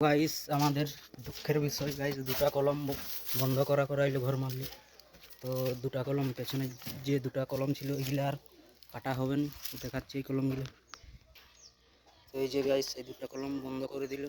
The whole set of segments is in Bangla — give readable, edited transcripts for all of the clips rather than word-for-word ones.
গাইস আমাদের দুঃখের বিষয় গাইস, দুটা কলম বন্ধ করা হইলো ঘর মারলি। তো দুটা কলম পেছনে যে দুটা কলম ছিল এগুলা আর কাটা হবে না, দেখাচ্ছি এই কলমগুলো। তো এই যে গাইস এই দুটা কলম বন্ধ করে দিল।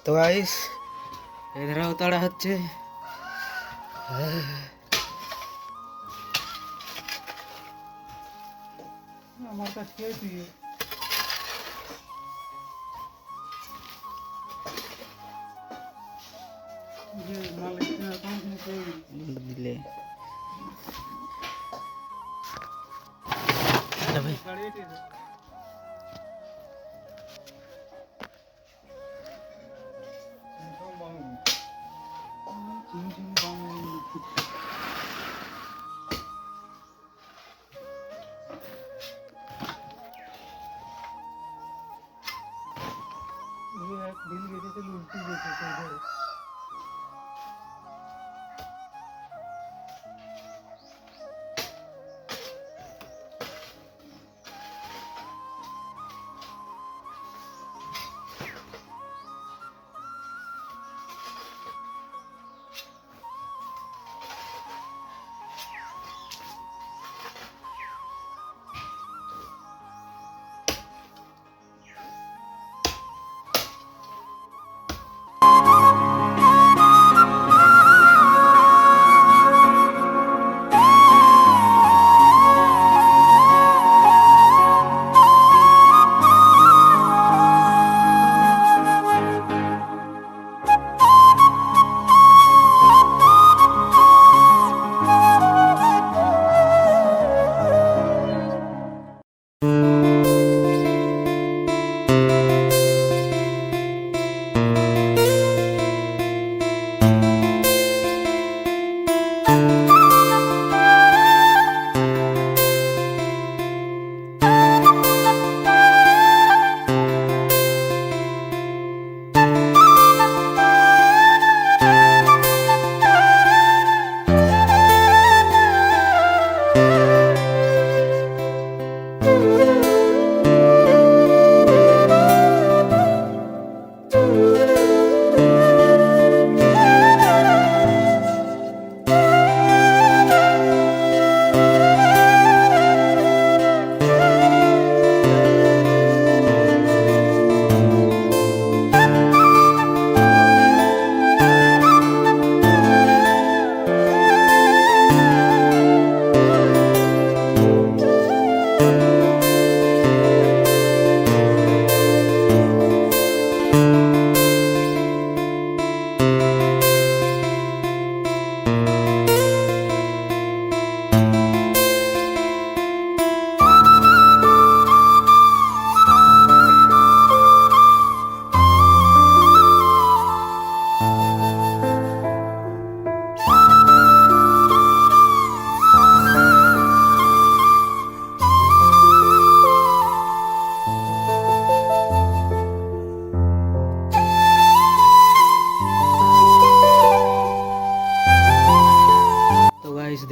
তো গাইস এধারাও তাড়া হচ্ছে। আমার কাছে দিলে बिल गेटे से लूटती देते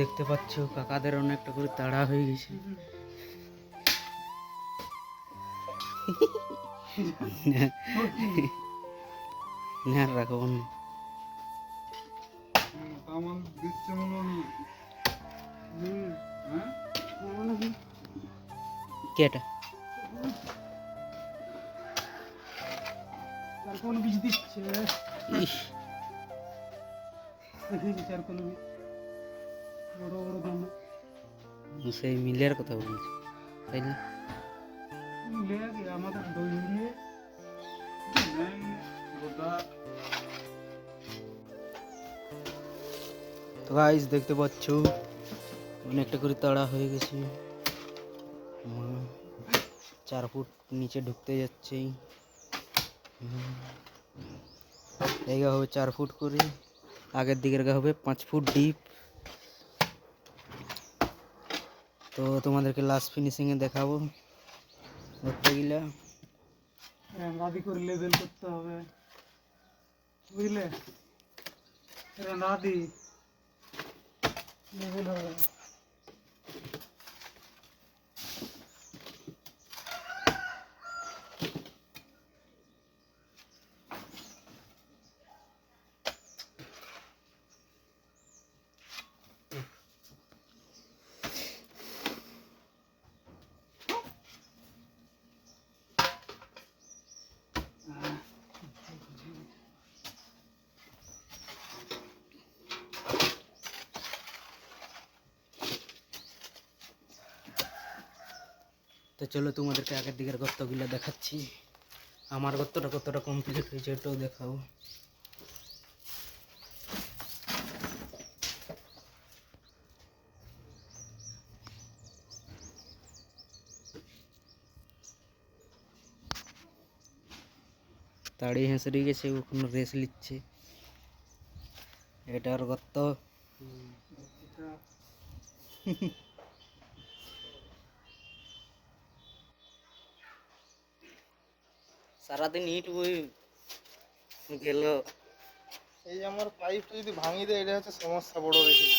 দেখতে পাচ্ছ কাকাদের অনেকটা করে তাড়া হয়ে গেছে। না রাখবো না। কেটা ইস, সেই মিলের কথা বলছি তাই না? তো গাইস দেখতে পাচ্ছ অনেকটা করে তাড়া হয়ে গেছে। মা 4 ফুট নিচে ঢুকতে যাচ্ছে। জায়গা হবে 4 ফুট করে, আগের দিকের গা হবে 5 ফুট ডিপ। তো তোমাদেরকে লাস্ট ফিনিশিংয়ে দেখাবো ধরতে গেলে। রাঁধি করে লেবেল করতে হবে, বুঝলে? রাঁধি লেবেল হবে। তো চলো তোমাদেরকে আগের দিকের গর্তগুলো দেখাচ্ছি। আমার গর্তটা কতটা কমপ্লিট হয়েছে এটাও দেখাবো। তাড়ি হেঁসড়ে গেছে, ওখানে রেস নিচ্ছে। এটার গর্ত। সারাদিন ইট বই গেল। এই আমার পাইপটা যদি ভাঙি দেয়, এটা হচ্ছে সমস্যা বড় বেশি।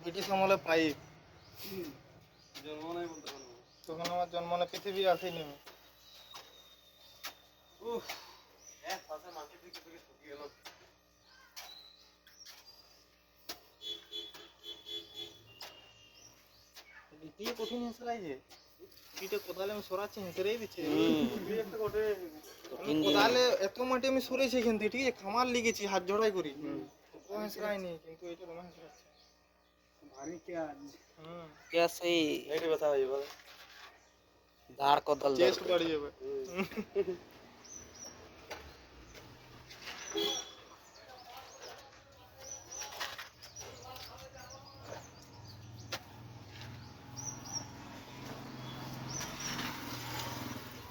ব্রিটিশ আমলে পাইপ, তখন আমার জন্ম না, পৃথিবী আসেনি আমি। কঠিন হেঁচড়াই যে পিঠে কোদালে আমি সরাচ্ছি, হেঁচড়েই দিচ্ছে। কোদালে এত মাটি আমি সরেছি এখান থেকে, ঠিক আছে, খামার লিগেছি হাত জড়াই করি, ও হেঁচড়াইনি, কিন্তু এটা তোমার হেঁচড়াচ্ছে ভারী কাজ। क्या सही এইটা ব্যথা হয়ে যাবে, धार कोदल চেস্ট বাড়ি যাবে।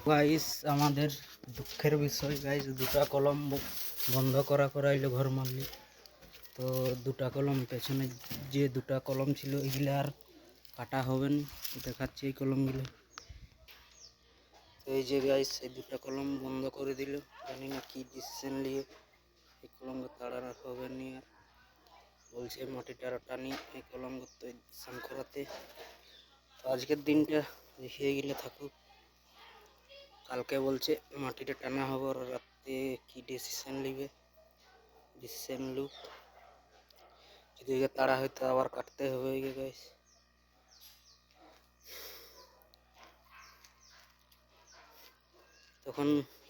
গাইস আমাদের দুঃখের বিষয় গাইস, দুটা কলম বন্ধ করাইলো ঘর মারলি। তো দুটা কলম পেছনে যে দুটা কলম ছিল এগুলো আর কাটা হবে না, দেখাচ্ছি এই কলমগুলো। তো এই যে গাইস এই দুটা কলম বন্ধ করে দিল, জানি না কি ডিসিশন নিয়ে। এই কলম তাড়া রাখা হবে না, আর বলছে মাটিটা টানি এই কলম করতে স্নান করাতে। তো আজকের দিনটা দেখিয়ে গেলে থাকুক, কালকে বলছে মাটিটা টানা হবে, আর রাতে কি ডিসিশন নিবে ডিসিশন লুক। যদি তাড়া হয়তো আবার কাটতে হবে গাইস। তখন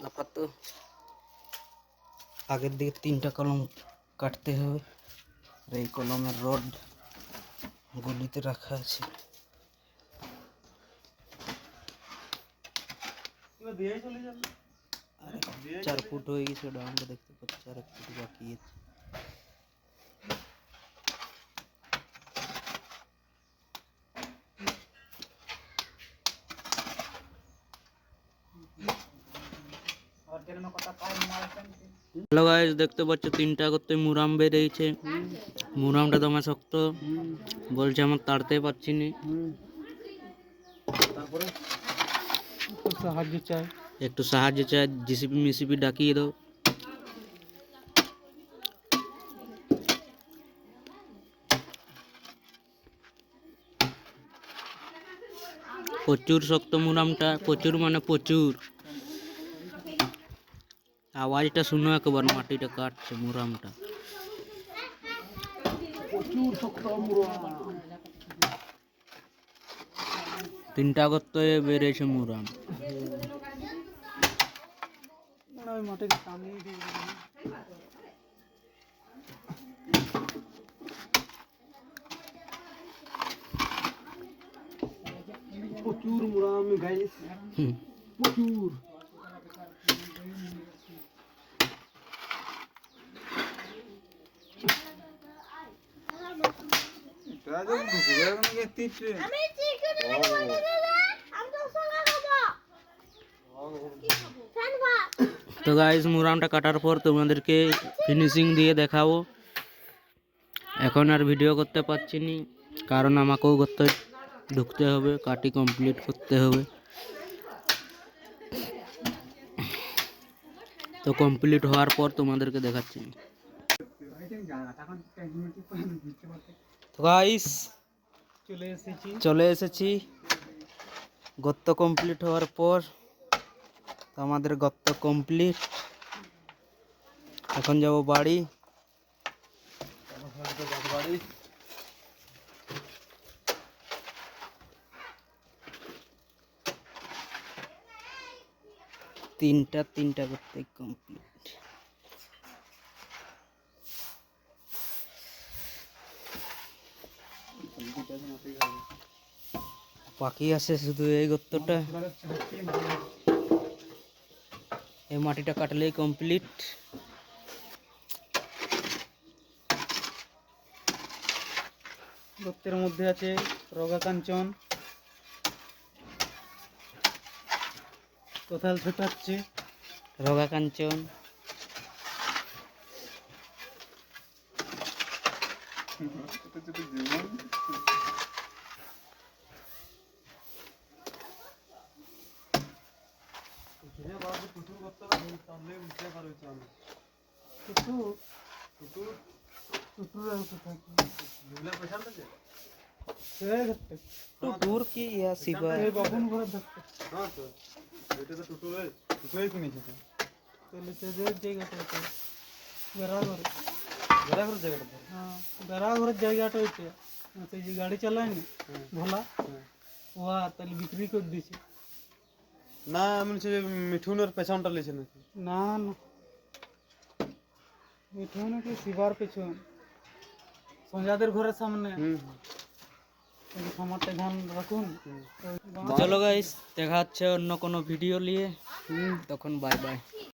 আপাতত আগের দিকে 3টা কলম কাটতে হবে, আর এই কলমের রড গলিতে রাখা আছে। 4 ফুট হয়ে গেছে ডাউনটা, দেখতে পাচ্ছি আর 1 ফুট বাকি আছে। হ্যালো গাইস দেখতে পাচ্ছ 3টা করতে মুরাম বেরিয়েছে। মুরামটা দমে শক্ত, বলছে আমার তাড়তে পারছি না। তারপরে সাহায্য চাই, একটু সাহায্য চাই, জিসিপি মিসিপি ডাকিয়ে দাও। প্রচুর শক্ত মুরামটা, প্রচুর মানে প্রচুর। আওয়াজটা শুনো একবার, মাটিটা কাটছে মুরামটা। তিনটা গর্ত বেড়েছে মুরাম। প্রচুর মুরাম গাইস, প্রচুর। তো গাইস, মুরামটা কাটার পর তোমাদেরকে ফিনিশিং দিয়ে দেখাবো। এখন আর ভিডিও করতে পারছি না, কারণ আমাকেও করতে ঢুকতে হবে, কাটি কমপ্লিট করতে হবে। তো কমপ্লিট হওয়ার পর তোমাদেরকে দেখাচ্ছি। তো গাইস, চলে এসেছি গর্ত কমপ্লিট হওয়ার পর। তো আমাদের গর্ত কমপ্লিট, এখন যাব বাড়ি। তিনটা করতে কমপ্লিট। বাকি আছে শুধু এই গর্তটা, এই মাটিটা কাটলেই কমপ্লিট। গর্তের মধ্যে আছে রগা কাঞ্চন, কোথাল ছোটাচ্ছে রগা কাঞ্চন। টুটুর কি ইয়া শিবা বাবুন ঘরে থাকতে। হ্যাঁ তো এটা তো টুটুরে টুটুরে কিনেছে তো। তাহলে সেদের জায়গাটা এটা বেড়াঘর, বেড়াঘর জায়গাটা। হ্যাঁ, বেড়াঘরের জায়গাটা ওইটা। তো এই যে গাড়ি চালায় না ভোলা, ওয়া তাহলে বিক্রি করে দিয়েছে। না আমি সে মিঠুনের পেছনটা লিছে নাকি? না না, মিঠুনের কি শিবার পেছন, সঞ্জাদের ঘরের সামনে। খামারটা ধান রাখুন। চলো গাইস, দেখা হচ্ছে অন্য কোনো ভিডিও নিয়ে। তখন বাই বাই।